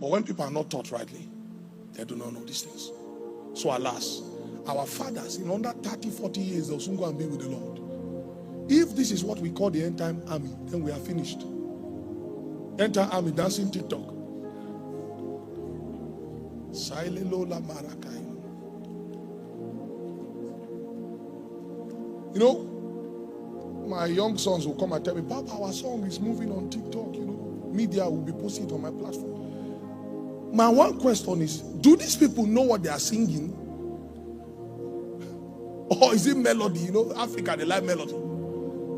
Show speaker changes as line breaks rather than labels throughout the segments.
But when people are not taught rightly, they do not know these things. So alas, our fathers in under 30, 40 years, they'll soon go and be with the Lord. If this is what we call the end time army, then we are finished. End time army dancing TikTok. You know, my young sons will come and tell me, Papa, our song is moving on TikTok. You know, media will be posting it on my platform. My one question is, do these people know what they are singing? Or is it melody? You know, Africa, they like melody.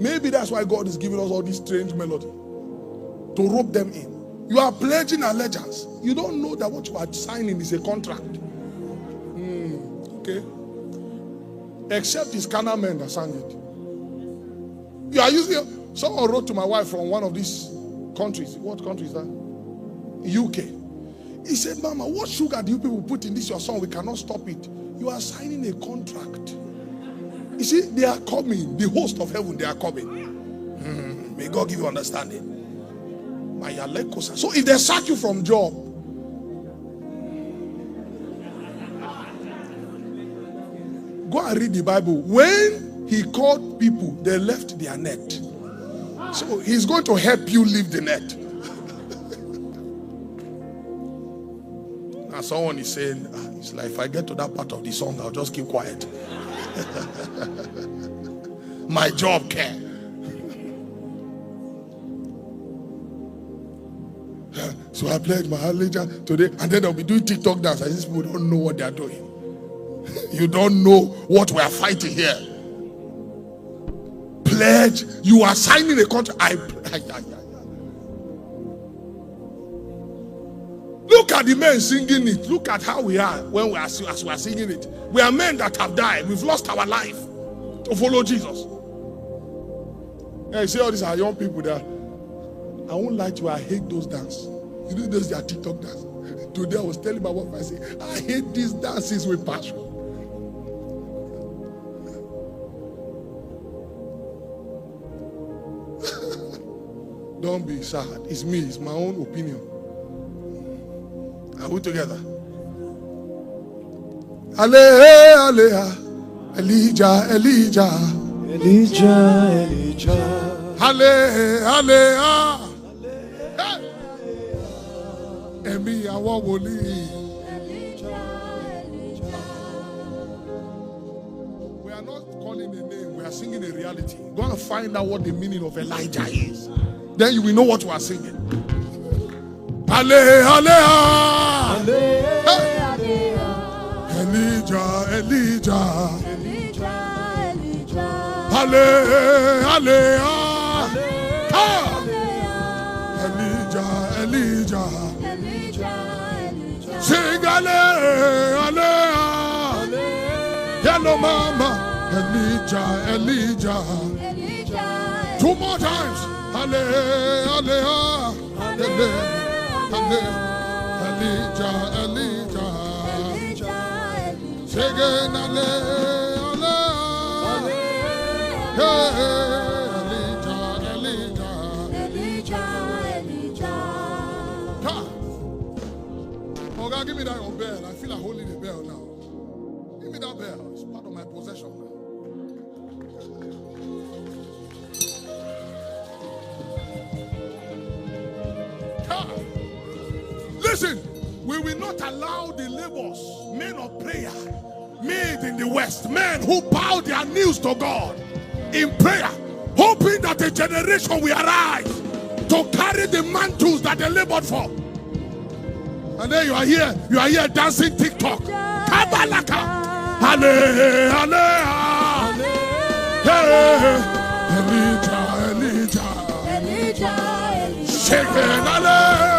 Maybe that's why God is giving us all this strange melody to rope them in. You are pledging allegiance. You don't know that what you are signing is a contract. Okay? Except it's carnal men that sang it. You are using. Someone wrote to my wife from one of these countries. What country is that? UK. He said, Mama, what sugar do you people put in this your song? We cannot stop it. You are signing a contract. You see, they are coming. The host of heaven, they are coming. May God give you understanding. So if they sack you from job, go and read the Bible. When he called people, they left their net. So he's going to help you leave the net. Now someone is saying, it's like if I get to that part of the song, I'll just keep quiet. My job care. So I pledged my allegiance today, and then they'll be doing TikTok dance. And these people don't know what they are doing. You don't know what we are fighting here. Pledge. You are signing a contract. Look at the men singing it. Look at how we are when we are singing it. We are men that have died. We've lost our life to follow Jesus. Yeah, you see all these are young people there. I won't lie to you, I hate those dances. You know those are TikTok dances. Today I was telling my wife, I said, I hate these dances with passion. Don't be sad. It's me, it's my own opinion. Are we together? Aleha, Elijah, Elijah.
Elijah, Elijah.
Aleha. Emi awo woli. We are not calling a name, we are singing a reality. Go and find out what the meaning of Elijah is. Then you will know what you are singing. Aleha. Elijah, Elijah. Aleha. Elijah. Sing Aleha. Hello mama. Elijah. Two more times. Aleha. Elijah. Sing Aleha. God, give me that your bell. I feel like holding the bell now. Give me that bell. It's part of my possession now. Listen, we will not allow the labors, men of prayer, made in the West, men who bow their knees to God in prayer, hoping that a generation will arise to carry the mantles that they labored for. And then you are here dancing TikTok. Kabalaka. Aleha. Elijah. Shaken. Aleha.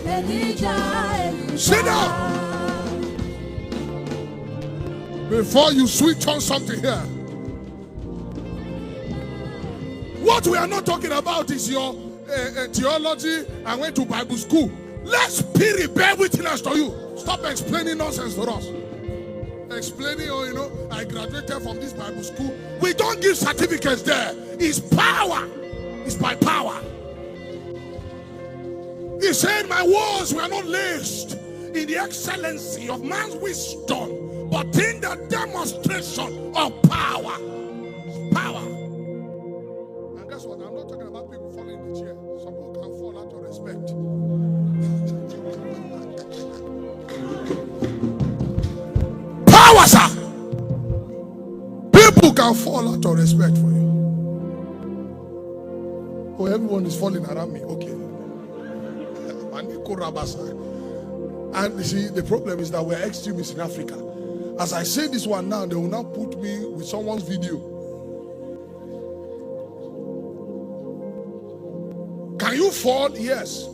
Elijah. Sit down. Before you switch on something here. What we are not talking about is your theology and went to Bible school. Let Spirit bear witness to you. Stop explaining nonsense for us. Explaining, I graduated from this Bible school. We don't give certificates there. It's power. It's by power. He said, my words were not laced in the excellency of man's wisdom, but in the demonstration of power. Power. And guess what? I'm not talking about people falling in the chair. Some people can fall out of respect. Power, sir. People can fall out of respect for you. Oh, everyone is falling around me. Okay. And you see, the problem is that we're extremists in Africa. As I say this one now, they will now put me with someone's video. Can you fall? Yes.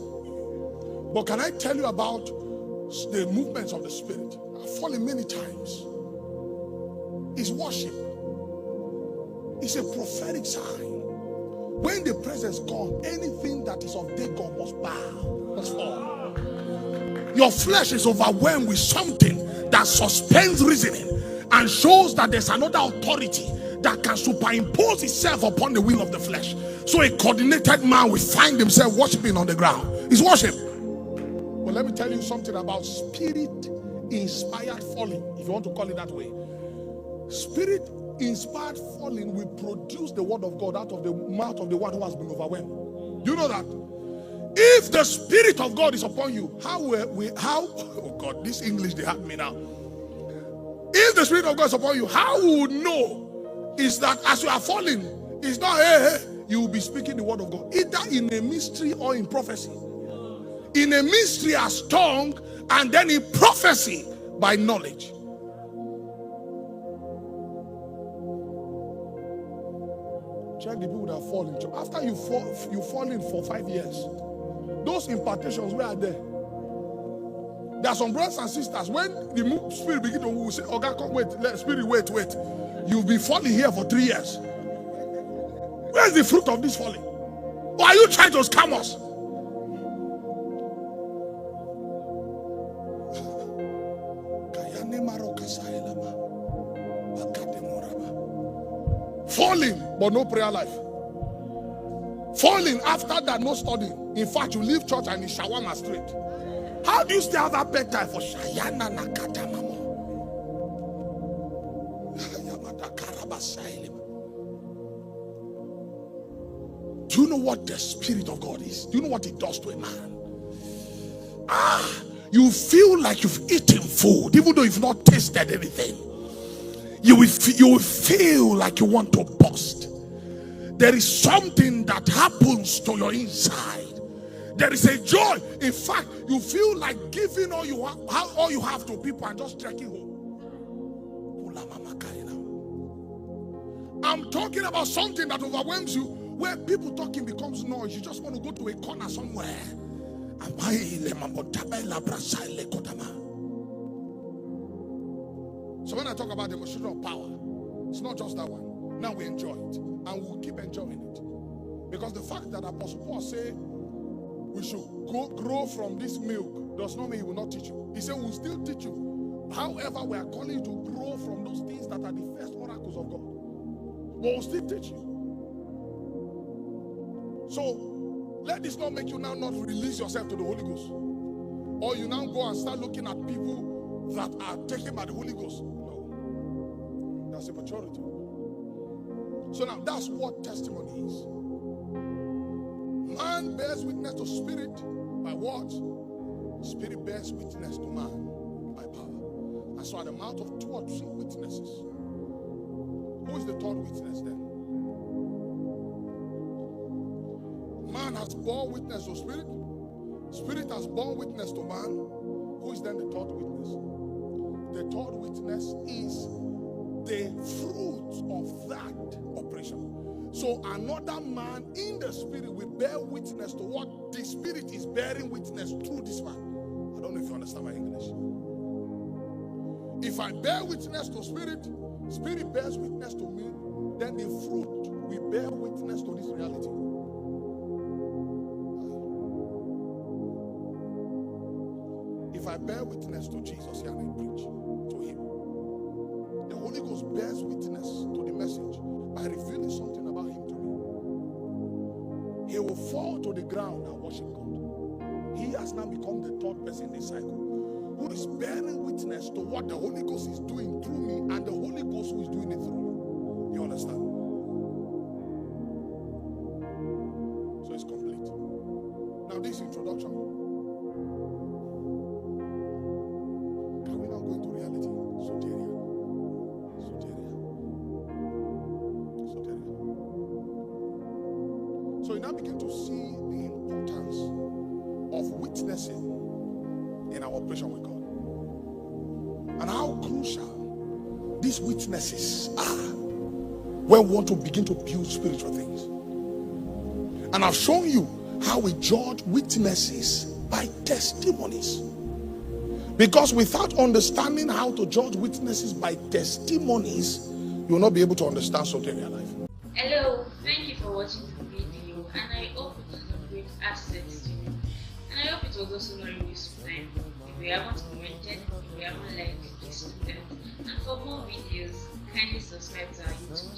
But can I tell you about the movements of the Spirit? I've fallen many times. It's worship. It's a prophetic sign. When the presence comes, anything that is of Dagon must bow, must fall. Your flesh is overwhelmed with something that suspends reasoning and shows that there's another authority that can superimpose itself upon the will of the flesh. So a coordinated man will find himself worshiping on the ground. It's worship. But let me tell you something about spirit-inspired falling, if you want to call it that way. Spirit-inspired falling will produce the word of God out of the mouth of the one who has been overwhelmed. Do you know that? If the Spirit of God is upon you, oh God, this English, they have me now. If the Spirit of God is upon you, how we would know is that as you are falling, it's not, hey, you will be speaking the word of God, either in a mystery or in prophecy. In a mystery as tongue, and then in prophecy by knowledge. Check the people that fall in church. After you fall in for 5 years, those impartations, where are they? There are some brothers and sisters, when the Spirit begins to move, say, "Okay, come, wait, Spirit, wait. You'll be falling here for 3 years. Where's the fruit of this falling? Or are you trying to scam us?" Falling, but no prayer life. Falling, after that, no studying. In fact, you leave church and it's shawarma straight. How do you still have that bedtime for Shayana Nakata Mamo? Do you know what the Spirit of God is? Do you know what it does to a man? You feel like you've eaten food, even though you've not tasted anything. You will feel like you want to burst. There is something that happens to your inside. There is a joy. In fact, you feel like giving all you have to people and just trekking home. I'm talking about something that overwhelms you, where people talking becomes noise. You just want to go to a corner somewhere. So when I talk about demonstration of power, it's not just that one. Now we enjoy it, and we'll keep enjoying it. Because the fact that Apostle Paul said we should grow from this milk does not mean he will not teach you. He said we'll still teach you. However, we are calling you to grow from those things that are the first oracles of God. But we'll still teach you. So let this not make you now not release yourself to the Holy Ghost. Or you now go and start looking at people that are taken by the Holy Ghost. No. That's immaturity. So now that's what testimony is. Man bears witness to spirit by what? Spirit bears witness to man by power. And so at the mouth of 2 or 3 witnesses. Who is the third witness then? Man has borne witness to spirit. Spirit has borne witness to man. Who is then the third witness? The third witness is the fruit of that operation. So another man in the spirit will bear witness to what the spirit is bearing witness through this man. I don't know if you understand my English. If I bear witness to spirit, spirit bears witness to me, then the fruit will bear witness to this reality. If I bear witness to Jesus here and I preach to him, the Holy Ghost bears witness to the message by revealing something about him to me. he will fall to the ground and worship God. He has now become the third person in this cycle, who is bearing witness to what the Holy Ghost is doing through me, and the Holy Ghost who is doing it through me. You understand? So it's complete. Now this introduction. Can we now go into reality? Soteria. So you now begin to see the importance of witnessing in our operation with God, and how crucial these witnesses are when we want to begin to build spiritual things. And I've shown you how we judge witnesses by testimonies, because without understanding how to judge witnesses by testimonies, you will not be able to understand soteria life.
Hello, thank you for watching the video, and I hope it was a great asset to you, and I hope it was also not a waste of time. If you haven't commented, if you haven't liked, please do that. And for more videos, kindly subscribe to our YouTube